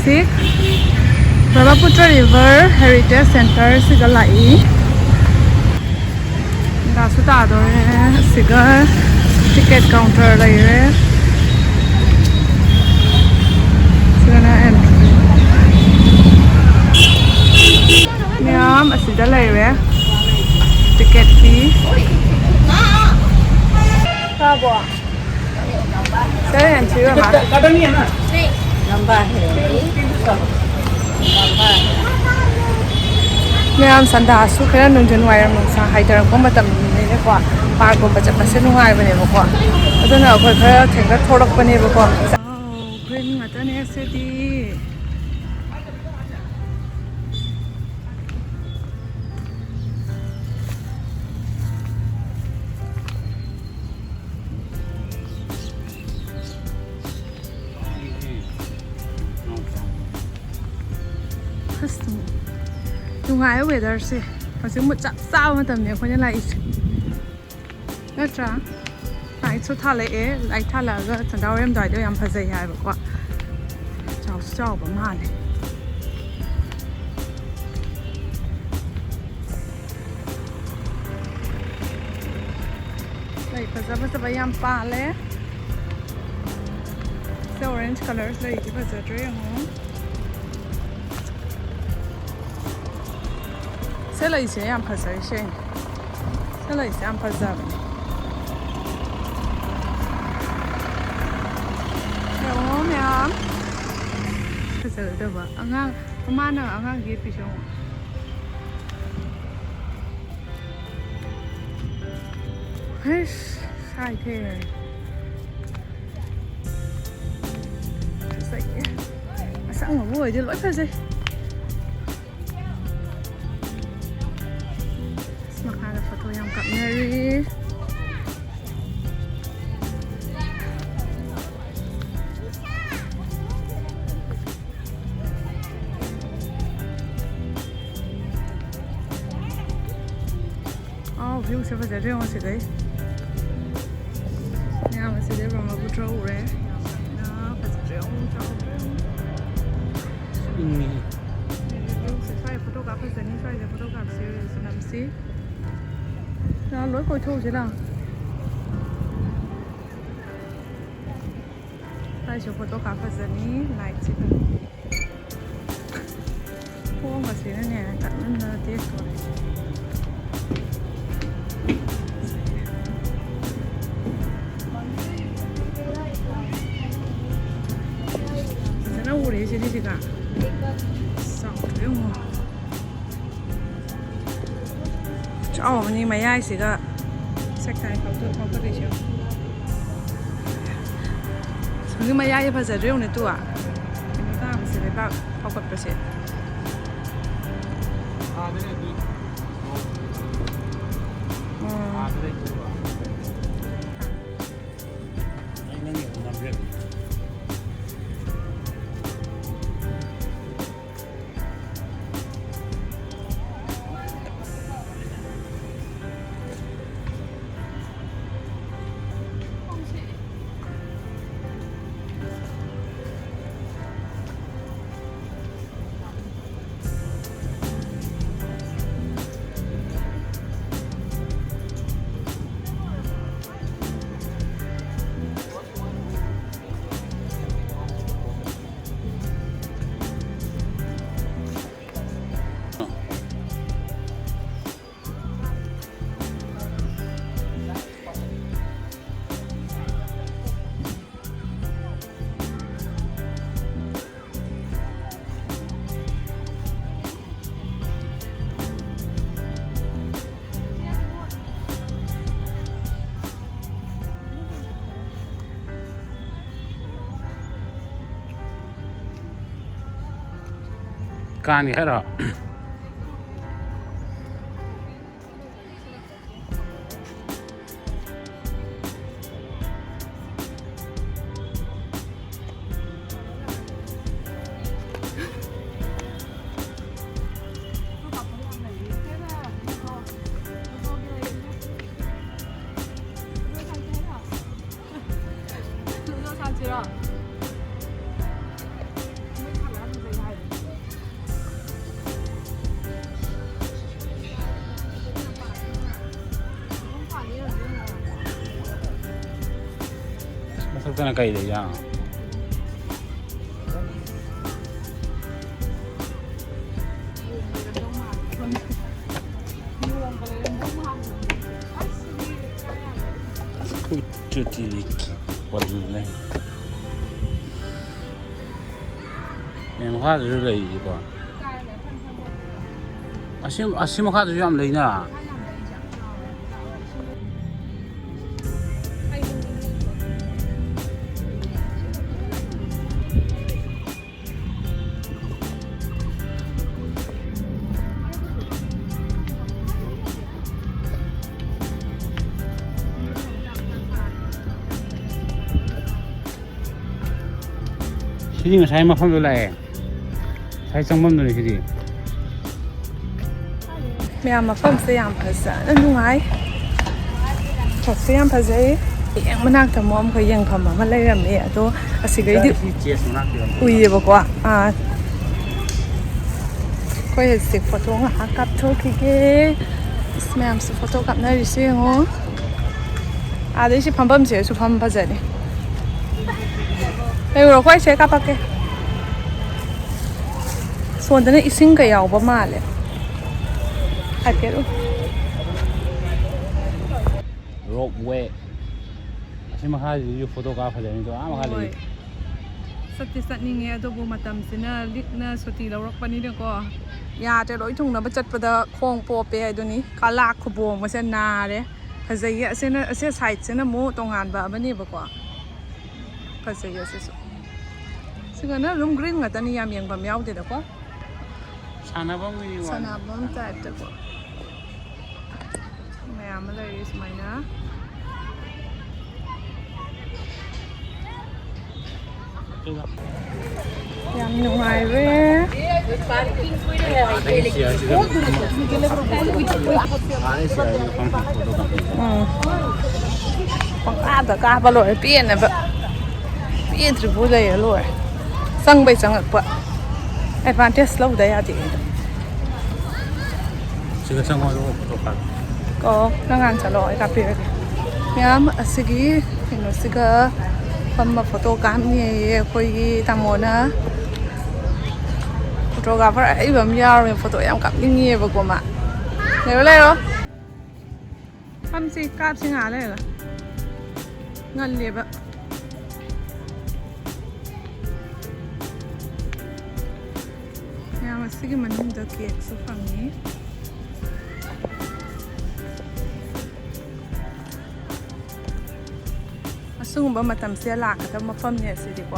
Pasig Brahmaputra River Heritage Center siga lai da su ta do siga ticket counter lai re siga na entry nyam asida lai re ticket fee ka bo saya yang cium apa? Kadang ni mana? Nambah Ma'am sanda su kaya nung January nung sa hider ko matam ni ko par ko ba chapa se nungai ba ne ba ko aduna ko kaya thenga thorak pa ne ba ko green ngata ne se di nungai weather se kasi mo chap sao matam ne ko ne lai natra ai chu tha le e lai tha la ga chandau rem dai de yam phajai hai ba ko chao chao ba ma ne lai phaja ba yam pa le se orange colors lai ki phaja tre ho se lai se yam phasa she se lai se yam phasa ba yo ma'am phasa da ba angang mama na angang gi pi shong hey sai the sai asang mo boy de loi phasa makara foto yang Kak Mary oh view se fazer real se dai ya mas se dai ma putra ure na fazer real chao Ini. se fai foto ka fazer ni fai de foto ka series nam si na lối coi thu thế nào đây chụp photo cà phê giờ ní lại chị cô mà xí nè tận nó tiếc rồi giờ nó u đấy chứ đi cả sao thế mà ohนี่มาย่ายสิก็เช็คไทยเขาก็ได้เชียวคือมาย่ายภาษาเรื่องในตัวไม่ทราบสิเลยบ้างเขากดประเสริฐ Ada ni. Ada ni. Ini ni number. Kan ni hera. ꯊꯣꯛꯇꯅ ꯀꯩ ꯂꯩꯖꯥꯠꯅꯣ ꯆꯨꯇꯤꯂꯤꯀꯤ ꯋꯥꯜꯂꯦ ꯃꯦꯟ ꯃꯈꯥꯗꯁꯨ ꯂꯩꯔꯤꯀꯣ ꯑꯁꯤ ꯃꯈꯥꯗꯁꯨ ꯌꯥꯝ ꯂꯩꯅ 시디 ngài mafam도 라에 ꯉꯁꯥꯏ ꯆꯪꯐꯝꯗꯨꯅꯤ 시디 ꯃꯌꯥꯝ ꯃꯐꯝꯁꯦ ꯌꯥꯝ ꯐꯖꯅ ꯅꯨꯡꯉꯥꯏ ꯐꯁꯨ ꯌꯥꯝ ꯐꯖꯩ ꯍꯦꯛ ꯃꯅꯥꯛꯇ ꯑꯃꯨꯛ ꯑꯃꯈꯛ ꯌꯦꯡꯐꯝ ꯑꯃ ꯂꯩꯔꯝꯃꯦ ꯑꯗꯣ ꯑꯁꯤꯒꯩꯗꯤ ꯎꯏꯌꯦꯕꯀꯣ ꯑꯩꯈꯣꯏ ꯍꯧꯖꯤꯛ ꯐꯣꯇꯣ ꯉꯥꯏꯍꯥꯛ ꯀꯥꯞꯊꯣꯛꯈꯤꯒꯦ ꯃꯌꯥꯝꯁꯨ ꯐꯣꯇꯣ ꯀꯥꯞꯅꯔꯤꯁꯦ ꯌꯦꯡꯉꯣ ꯑꯥꯗꯩꯁꯤ ꯐꯝꯐꯝꯁꯦꯁꯨ ꯐꯝ ꯐꯖꯅꯤ ꯂꯩꯔꯣꯀꯣ ꯑꯩꯁꯦ ꯀꯥꯞꯄꯛꯀꯦ ꯁꯣꯟꯗꯅ ꯏꯁꯤꯡꯒ ꯌꯥꯎꯕ ꯃꯥꯜꯂꯦ ꯍꯥꯏꯐꯦꯠ ꯔꯣꯞ ꯋꯦ ꯑꯁꯤ ꯃꯈꯥꯁꯤꯁꯨ ꯐꯣꯇꯣ ꯀꯥꯞ ꯐꯖꯅꯤꯗꯣ ꯃꯈꯥ ꯂꯩ ꯆꯠꯇꯤ ꯆꯠꯅꯤꯡꯉꯦ ꯑꯗꯨꯕꯨ ꯃꯇꯝꯁꯤꯅ ꯂꯤꯛꯅ ꯁꯨꯇꯤ ꯂꯧꯔꯛꯄꯅꯤꯅꯀꯣ ꯌꯥꯗ꯭ꯔꯦ ꯂꯣꯏ ꯊꯨꯡꯅꯕ ꯆꯠꯄꯗ ꯈꯣꯡ ꯄꯣꯞꯄꯦ ꯍꯥꯏꯗꯨꯅꯤ ꯀꯂꯥꯛ ꯈꯨꯕꯣꯡꯕꯁꯦ ꯅꯥꯔꯦ ꯐꯖꯩꯌꯦ ꯑꯁꯤ ꯁꯥꯏꯠꯁꯤꯅ ꯑꯃꯨꯛ ꯇꯣꯉꯥꯟꯕ ꯑꯃꯅꯦꯕꯀꯣ ꯐꯖꯩꯌꯦ ꯑꯁꯤꯁꯨ ꯁꯤꯒꯅ ꯑꯗꯨꯝ ꯒ꯭ꯔꯤꯟ ꯉꯥꯛꯇꯅꯤ ꯌꯥꯝ ꯌꯦꯡꯐꯝ ꯌꯥꯎꯗꯦꯗꯀꯣ ꯁꯥꯟꯅꯐꯝ ꯇꯥꯏꯞꯇꯀꯣ ꯃꯌꯥꯝ ꯑꯃ ꯂꯩꯔꯤ ꯁꯨꯃꯥꯏꯅ ꯌꯥꯝ ꯅꯨꯡꯉꯥꯏꯔꯦ ꯄꯪꯀꯥꯗ ꯀꯥꯕ ꯂꯣꯏꯔꯦ ꯄꯦꯟꯅꯕ ꯄꯦꯟꯗ꯭ꯔꯤꯕꯨ ꯂꯩꯔ ꯂꯣꯏꯔꯦ ꯆꯪꯕꯩ ꯆꯪꯉꯛꯄ ꯑꯦꯗꯚꯥꯟꯇꯦꯖ ꯂꯧꯗ ꯌꯥꯗꯦ siga changwa ꯐꯣꯇꯣ ꯀꯥꯞ ꯅꯪ ꯆꯠꯂꯣ ꯑꯩ ꯀꯥꯞꯄꯤꯔꯒꯦ ꯃꯌꯥꯝ ꯑꯁꯤꯒꯤ ꯀꯩꯅꯣꯁꯤꯒ ꯐꯝꯃ ꯐꯣꯇꯣ ꯀꯥꯞꯅꯤꯌꯦ ꯑꯩꯈꯣꯏꯒꯤ ꯇꯥꯃꯣꯅ ꯐꯣꯇꯣꯒ꯭ꯔꯥꯐꯔ ꯑꯩꯕ ꯑꯃ ꯌꯥꯎꯔꯦ ꯐꯣꯇꯣ ꯌꯥꯝ ꯀꯥꯞꯅꯤꯡꯉꯦꯕꯀꯣ ꯃꯥ ꯂꯩꯔꯣ ꯐꯝꯁꯤ ꯀꯥꯞꯁꯤ ꯉꯥ ꯂꯩꯔꯒ ꯉꯜꯂꯦꯕ ꯃꯌꯥꯝ ꯑꯁꯤꯒꯤ ꯃꯅꯨꯡꯗ ꯀꯦꯛꯁꯨ ꯐꯪꯉꯤ ꯑꯁꯤꯒꯨꯝꯕ ꯃꯇꯝꯁꯦ ꯂꯥꯛꯀꯗꯕ ꯃꯐꯝꯅꯦ ꯑꯁꯤꯗꯤꯀꯣ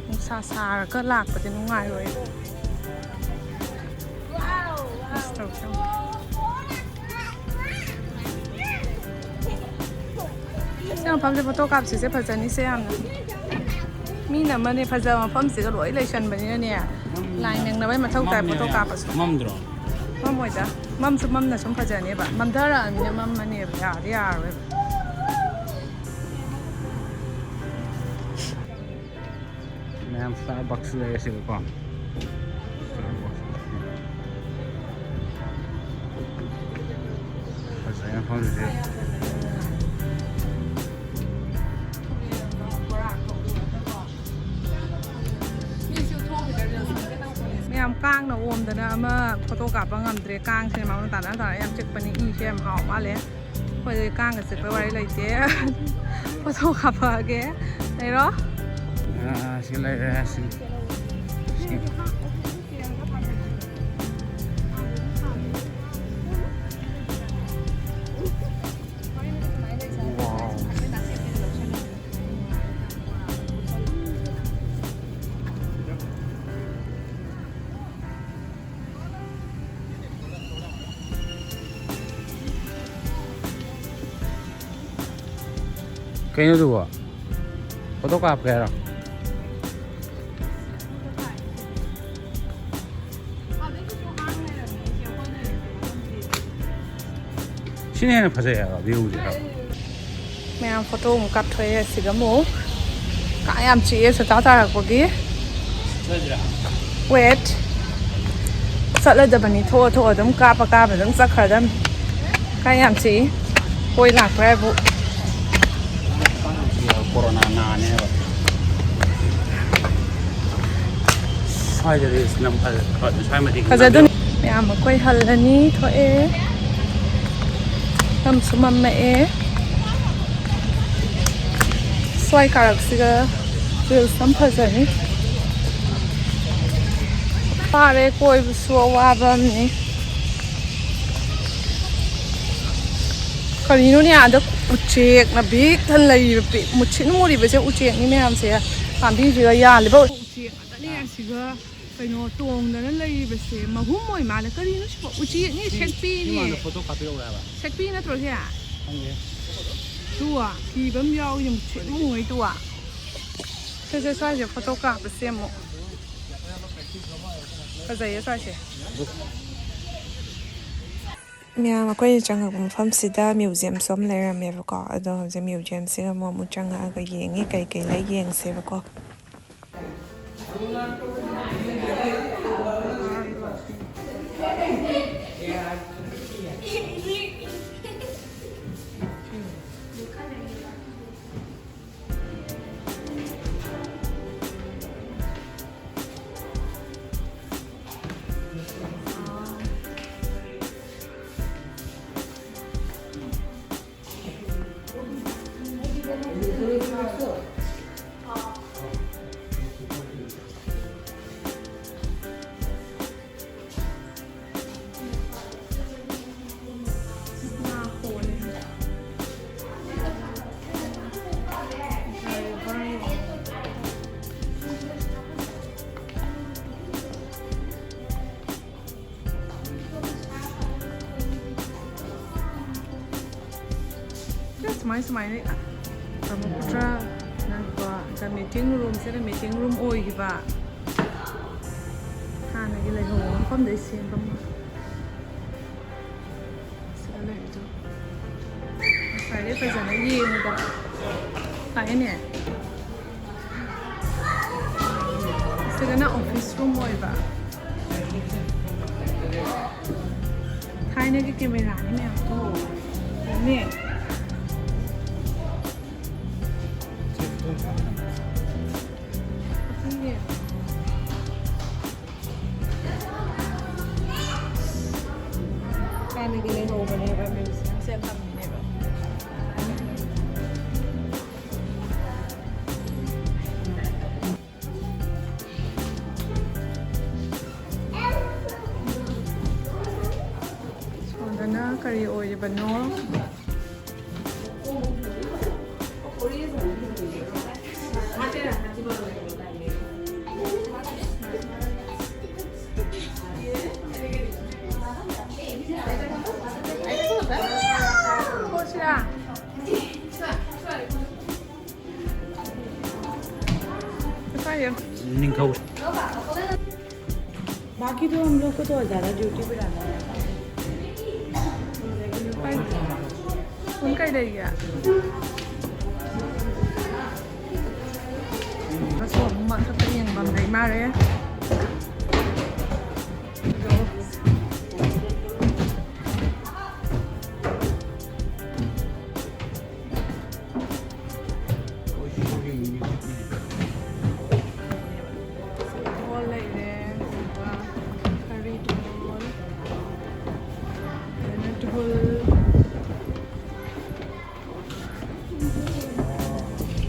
ꯅꯨꯡꯁꯥ ꯁꯥꯔꯒ ꯂꯥꯛꯄꯗꯤ ꯅꯨꯡꯉꯥꯏꯔꯣꯏ ꯁꯤ ꯃꯐꯝꯁꯦ ꯐꯣꯇꯣ ꯀꯥꯞꯁꯤꯁꯦ ꯐꯖꯅꯤꯁꯦ ꯌꯥꯝꯅ ꯃꯤꯅ ꯑꯃꯅꯦ ꯐꯖꯕ ꯃꯐꯝꯁꯤꯒ ꯂꯣꯏ ꯂꯩꯁꯟꯕꯅꯤꯅꯅꯦ ꯂꯥꯏꯟ ꯌꯦꯡꯅꯕꯩ ꯃꯊꯧ ꯇꯥꯏ ꯐꯣꯇꯣ ꯀꯥꯞꯄꯁꯨ ꯃꯝꯗ꯭ꯔꯣ ꯃꯝꯃꯣꯏꯗ ꯃꯝꯁꯨ ꯃꯝꯅ ꯁꯨꯝ ꯐꯖꯅꯦꯕ ꯃꯝꯊꯔꯛꯑꯃꯤꯅ ꯃꯝꯃꯅꯦꯕ ꯌꯥꯔꯗꯤ ꯌꯥꯔꯔꯣꯏꯕ ꯃꯌꯥꯝ ꯁ꯭ꯇꯥꯔꯕꯛꯁ ꯂꯩ ꯑꯁꯤꯒꯀꯣ ꯐꯖꯩ ꯃꯐꯝꯁꯦ ꯃꯌꯥꯝ ꯀꯥꯡꯅ ꯑꯣꯝꯗꯅ ꯑꯃ ꯐꯣꯇꯣ ꯀꯥꯞꯄ ꯉꯝꯗ꯭ꯔꯦ ꯀꯥꯡꯁꯦ ꯃꯉꯣꯟ ꯇꯥꯟꯅ ꯌꯥꯝ ꯆꯤꯛꯄꯅꯤ ꯏꯁꯦ ꯌꯥꯝ ꯍꯥꯎ ꯃꯥꯜꯂꯦ ꯑꯩꯈꯣꯏꯗꯤ ꯀꯥꯡꯒ ꯆꯤꯛꯄ ꯋꯥꯔꯤ ꯂꯩꯇꯦ ꯐꯣꯇꯣ ꯀꯥꯞꯄꯛꯑꯒꯦ ꯂꯩꯔꯣ ꯁꯤ ꯂꯩꯔꯦ ꯁꯤ kayaknya tuh gua foto kafe sini yang apa sih ya view sih ꯃꯌꯥꯝ ꯐꯣꯇꯣ ꯑꯃꯨꯛ ꯀꯥꯞꯊꯣꯛꯑꯦ ꯁꯤꯒ ꯑꯃꯨꯛ ꯀꯥꯡ ꯌꯥꯝ ꯆꯤꯛꯑꯦ ꯁꯨꯇꯥ ꯇꯥꯔꯛꯄꯒꯤ ꯋꯦꯠ ꯆꯠꯂꯗꯕꯅꯤ ꯊꯣꯛꯑ ꯑꯗꯨꯝ ꯀꯥꯞꯄ ꯑꯗꯨꯝ ꯆꯠꯈ꯭ꯔꯗꯝꯅꯤ ꯀꯥꯡ ꯌꯥꯝ ꯆꯤꯛꯏ ꯀꯣꯏ ꯂꯥꯛꯄ꯭ꯔꯥ ꯍꯥꯏꯕꯨ कोरोना नाने है स्वाइदरी नम्फल स्वाइ मति फजदुन मैम कोई हल्लनी थोए हम सुमम ए स्वाइ कारक्सिगा फिल सम फजनी पारे कोई बुसु वाबमनी करीनो ने आद उचेक ना बिग थन लई मुछिन मोरी बसे उचेक नि मैम से पांबी जिगा यालेबो उचेक अतने सिगा कइनो टोंगदना लई बसे महुम मोय माले करीनो सिबो उचेक नि सेटपी नि फोटो कॉपी हो रहा है सेटपी नत्रो से हांगे तुआ कीबम याव यम छिन मोय तुआ से स्वाइसे फोटो का बसे मो फजैया स्वाइसे ꯃꯌꯥꯝ ꯑꯩꯈꯣꯏꯅ ꯆꯪꯉꯛꯄ ꯃꯐꯝꯁꯤꯗ ꯃ꯭ꯌꯨꯖꯤꯌꯝꯁꯨ ꯑꯃ ꯂꯩꯔꯝꯃꯦꯕꯀꯣ ꯑꯗꯣ ꯍꯧꯖꯤꯛ ꯃ꯭ꯌꯨꯖꯤꯌꯝꯁꯤꯒ ꯑꯃꯨꯛ ꯆꯪꯉꯛꯑꯒ ꯌꯦꯡꯉꯤ ꯀꯩ ꯀꯩ ꯂꯩ ꯌꯦꯡꯁꯦꯕꯀꯣ ꯁꯨꯃꯥꯏ ꯕ꯭ꯔꯍ꯭ꯃꯄꯨꯇ꯭ꯔ ꯅꯀꯣ ꯗ ꯃꯤꯇꯤꯡ ꯔꯨꯝꯁꯤꯗ ꯃꯤꯇꯤꯡ ꯔꯨꯝ ꯑꯣꯏꯈꯤꯕ ꯍꯥꯟꯅꯒꯤ ꯂꯩꯍꯧꯕ ꯃꯐꯝꯗꯩ ꯁꯦꯝꯕ ꯁꯤꯗ ꯂꯩꯕꯗꯣ ꯉꯁꯥꯏꯗꯩ ꯐꯖꯅ ꯌꯦꯡꯉꯨꯕ ꯂꯥꯛꯑꯦꯅꯦ ꯁꯤꯗꯅ ꯑꯣꯐꯤꯁ ꯔꯨꯝ ꯑꯣꯏꯕ ꯊꯥꯏꯅꯒꯤ ꯀꯦꯃꯦꯔꯥꯅꯤ ꯃꯌꯥꯝꯗꯣ ꯅꯦ 하늘이 내려오거나 해가면서 쌤답니다. 저는 그리 오이버노. निंखौ बाकी तो हम लोग को तो ज़्यादा ड्यूटी पे डालना है उनका ही रहेगा बस वो हम सब तो ये बंद नहीं मारे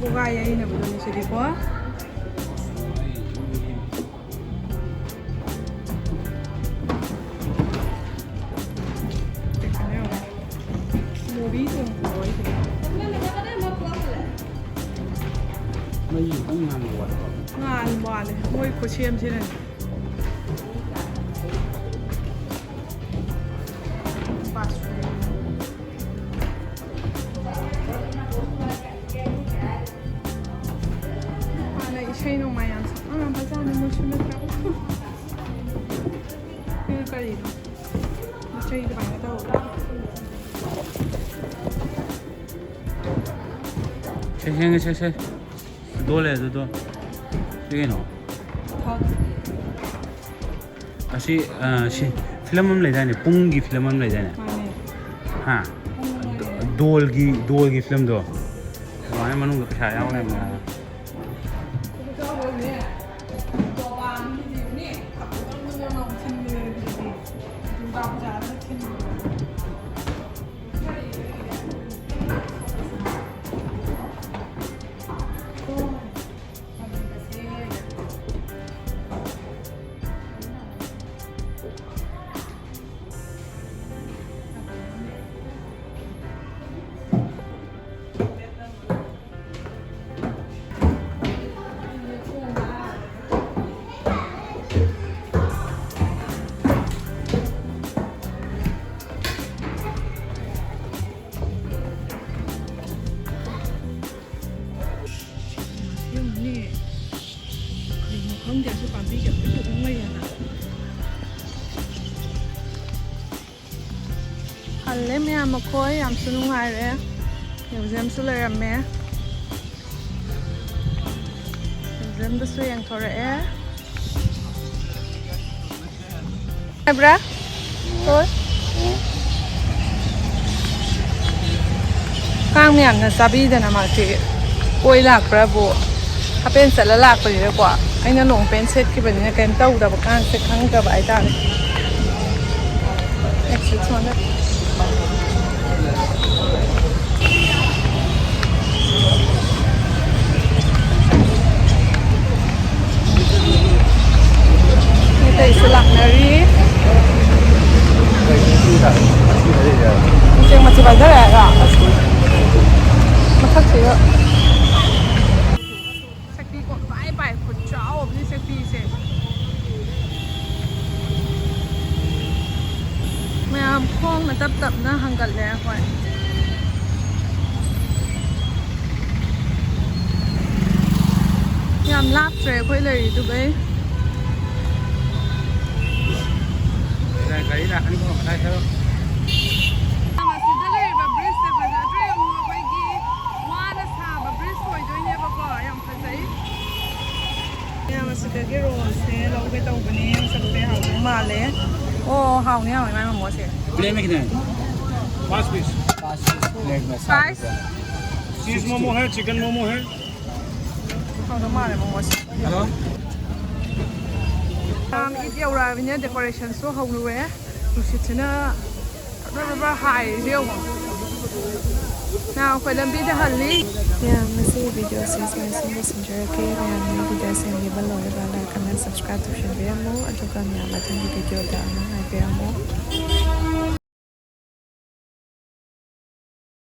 Bukai ya ini betul nih sedih kok. Movie tuh, boy sih. Mấy gì cũng ngàn buồn. Ngàn buồn này, ngồi của chiêm thế này. Ishay nung mayan sa basahan mo siya nagkako. Yung karino. Ishay di ba nga daw? 세. 도래 도. 이게 너. 아시 시 필름 한 레자네. 뿡기 필름 한 레자네. 하. 돌기 필름도. 와 ในมนุษย์กับประชาชนอะไรมา เจ้าเลยเนี่ยตัวบางที่อยู่นี่ขับต้องมือลงทิ้งมือดีๆดูดาวจ๋าแล้วทิ้งมือkhông giờ sẽ còn đi chụp cái chụp không bây giờ nào hành lấy mẹ mà khối làm xuân ngoài đấy nhiều dêm xuân lời làm mẹ dêm đó xuân ăn thôi đấy em ra thôi cang miệng là sabi đây nè mà chị quay lạc ra bộ ถ้าเป็นเสร็จแล้วลากไปเลยดีกว่าไอ้นั่นหลงเป็นเซตที่เป็นเนี่ยแกนเต้าดับก้างเซตครั้งกับไอ้ตาเลยเอ็กซ์ชวนได้นี่แต่อิสลักนารีจริงๆมันจะไปได้แหละมันทักเสียkhoang mà tập na hàng gần lẽ vậy nhằm lát rồi quay lại tụi bay cái là anh không phải theo mà xin đây là bà Bris sẽ phải ra đây mua cái gì hoa đã xa bà Bris rồi tôi nhớ bà có em phải thấy nhà mà xin cái rồi sẽ lâu cái tàu cái này em sắp tới học cũng mà lẽ ô học này hỏi mai mà mua sẽ plate में कितना है 5 piece plate में Size? चीज मोमो है chicken momo है không có mà để mà mua sẽ hello ít yêu ra với nhá decoration số hồng rồi ấy tụi chị chứ nó rất hài riêu nào phải làm gì để hẳn lý Yeah, masi video says my son messenger ke and video sem ni balo ba like comment subscribe to share mo ajuka mi ama tan video ta na ai pe mo